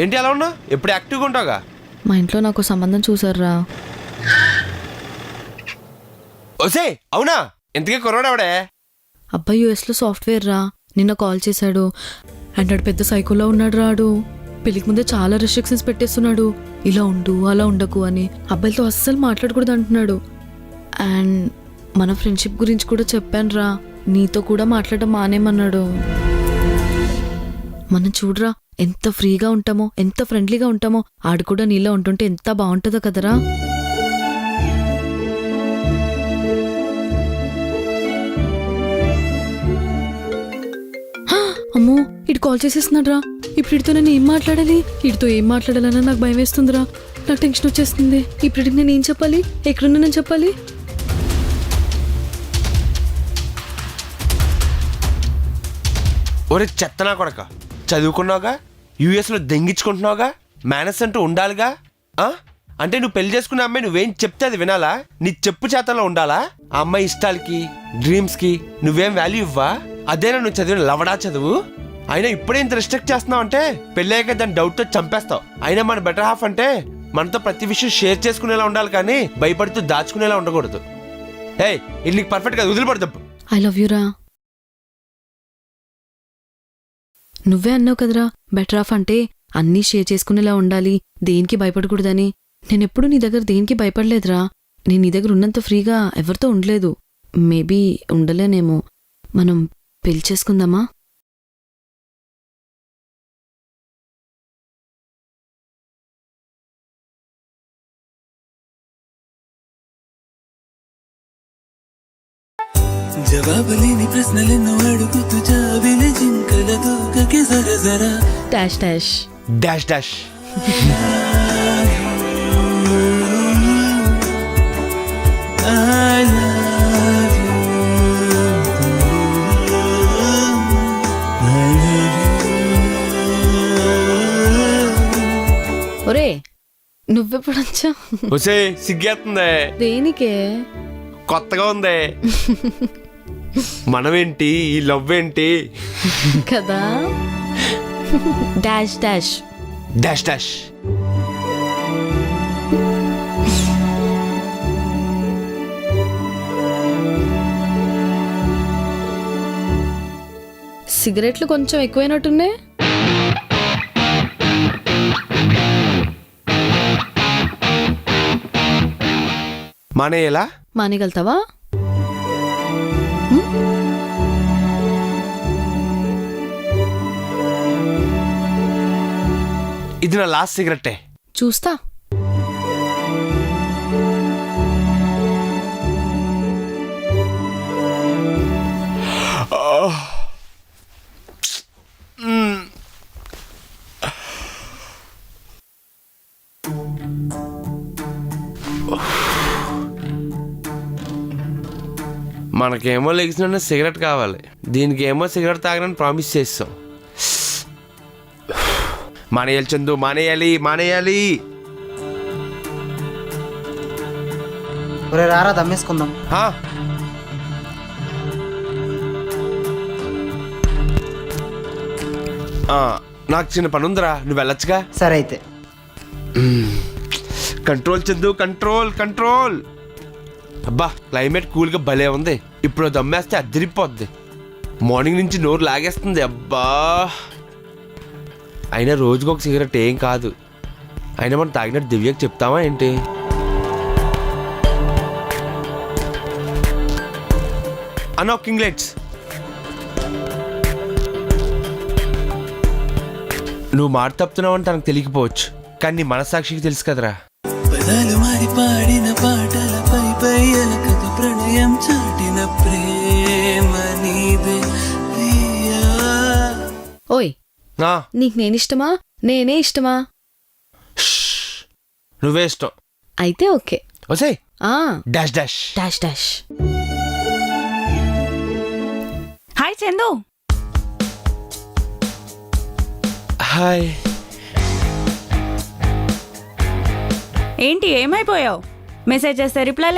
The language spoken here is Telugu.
ఏంటి అలా ఉన్నా? ఎప్పుడు యాక్టివ్గా ఉంటావుగా? మా ఇంట్లో నాకు సంబంధం చూసారా. ఓసే అవునా? ఇంతకీ కుర్రాడెవడే? అబ్బాయి యూఎస్లో సాఫ్ట్వేర్ రా. నిన్న కాల్ చేశాడు. అంటాడు పెద్ద సైకోలో ఉన్నాడు రాడు. పెళ్లికి ముందే చాలా రెస్ట్రిక్షన్స్ పెట్టేస్తున్నాడు. ఇలా ఉండు అలా ఉండకు అని. అబ్బాయిలతో అస్సలు మాట్లాడకూడదు అంటున్నాడు. అండ్ మన ఫ్రెండ్షిప్ గురించి కూడా చెప్పాను రా. నీతో కూడా మాట్లాడడం మానేమన్నాడు. మనం చూడరా ఎంత ఫ్రీగా ఉంటామో, ఎంత ఫ్రెండ్లీగా ఉంటామో. ఆడు కూడా నీలో ఉంటుంటే ఎంత బాగుంటుందో కదరా. అమ్మో ఇటు కాల్ చేసేస్తున్నాడు రా. ఇప్పుడు ఇడితో నేను ఏం మాట్లాడాలి? ఇడితో ఏం మాట్లాడాలన్నా నాకు భయం వేస్తుందిరా. నాకు టెన్షన్ వచ్చేస్తుంది. ఇప్పుడు నేను ఏం చెప్పాలి? ఎక్కడున్నా నేను చెప్పాలి? ఒరే చెత్తనా కొడక, చదువుకున్నావుగా, యూఎస్లో దెంగించుకుంటున్నావుగా, మేనస్ అంటూ ఉండాలిగా. అంటే నువ్వు పెళ్లి చేసుకున్న అమ్మాయి నువ్వేం చెప్తే అది వినాలా? నీ చెప్పు చేతల్లో ఉండాలా? ఆ అమ్మాయి ఇష్టాలకి డ్రీమ్స్కి నువ్వేం వాల్యూ ఇవ్వా? అదేనా నువ్వు చదివిన లవడా చదువు? అయినా ఇప్పుడే ఇంత రిస్ట్రిక్ట్ చేస్తున్నావు అంటే పెళ్ళయ్యాక దాన్ని డౌట్తో చంపేస్తావు. అయినా మన బెటర్ హాఫ్ అంటే మనతో ప్రతి విషయం షేర్ చేసుకునేలా ఉండాలి, కానీ భయపడుతూ దాచుకునేలా ఉండకూడదు. ఏయ్ ఇది నీకు పర్ఫెక్ట్ గా వదిలిపడదు. ఐ లవ్ యూ రా. నువ్వే అన్నావు కదరా బెటర్ ఆఫ్ అంటే అన్నీ షేర్ చేసుకునేలా ఉండాలి, దేనికి భయపడకూడదని. నేనెప్పుడు నీ దగ్గర దేనికి భయపడలేదురా. నేను నీ దగ్గర ఉన్నంత ఫ్రీగా ఎవరితో ఉండలేదు. మేబీ ఉండలేనేమో. మనం పెళ్లి చేసుకుందామా? జవాబులేని ప్రశ్నలెన్నో అడుగుతూ జాబిలి జింకల దూకకి జర డాష్ డాష్ డాష్ డాష్. ఒరే నువ్వెప్పుడొచ్చా? ఒసే సిగ్గేస్తుంది. దేనికే? కొత్తగా ఉంది. మనమేంటి, ఈ లవ్ ఏంటి కదా. Dash dash dash dash. సిగరెట్లు కొంచెం ఎక్కువైనట్టున్నాయి. మానేయాలా? మానేయగలుగుతావా? ఇది నా లాస్ట్ సిగరెట్టే. చూస్తా. మనకేమో లెగిసిన సిగరెట్ కావాలి, దీనికేమో సిగరెట్ తాగనని ప్రామిస్ చేస్తాం. మానేయాలి చందు, మానేయాలి మానేయాలి. ఒరే రారా దమ్మేసుకుందాం. నాకు చిన్న పని ఉందిరా, నువ్వు వెళ్ళొచ్చుగా. సరే అయితే. Control Chandu, control control. అబ్బా క్లైమేట్ కూల్గా భలే ఉంది. ఇప్పుడు దమ్మేస్తే అదిరిపోద్ది. మార్నింగ్ నుంచి నోరు లాగేస్తుంది. అబ్బా అయినా రోజుకు ఒక సిగరెట్ ఏం కాదు. అయినా మనం తాగినట్టు దివ్యకి చెప్తామా ఏంటి? అన్న కింగ్లెట్స్. నువ్వు మాట తప్పుతున్నావని తనకు తెలియకపోవచ్చు, కానీ నీ మనసాక్షికి తెలుసు కదరా. పదాలు మారి పాడిన పాటలపై పై అలకతో ప్రణయం చాటిన ప్రేమ నీదే. ఓయ్ నీకు నేనిష్టమా నేనే ఇష్టమా? నువ్వే ఇష్టం. అయితే ఓకే. ఓసేయ్ dash dash dash dash. Hi Chandu. Hi. ఏంటి ఏమైపోయావు? మెసేజ్ చేస్తే రిప్లై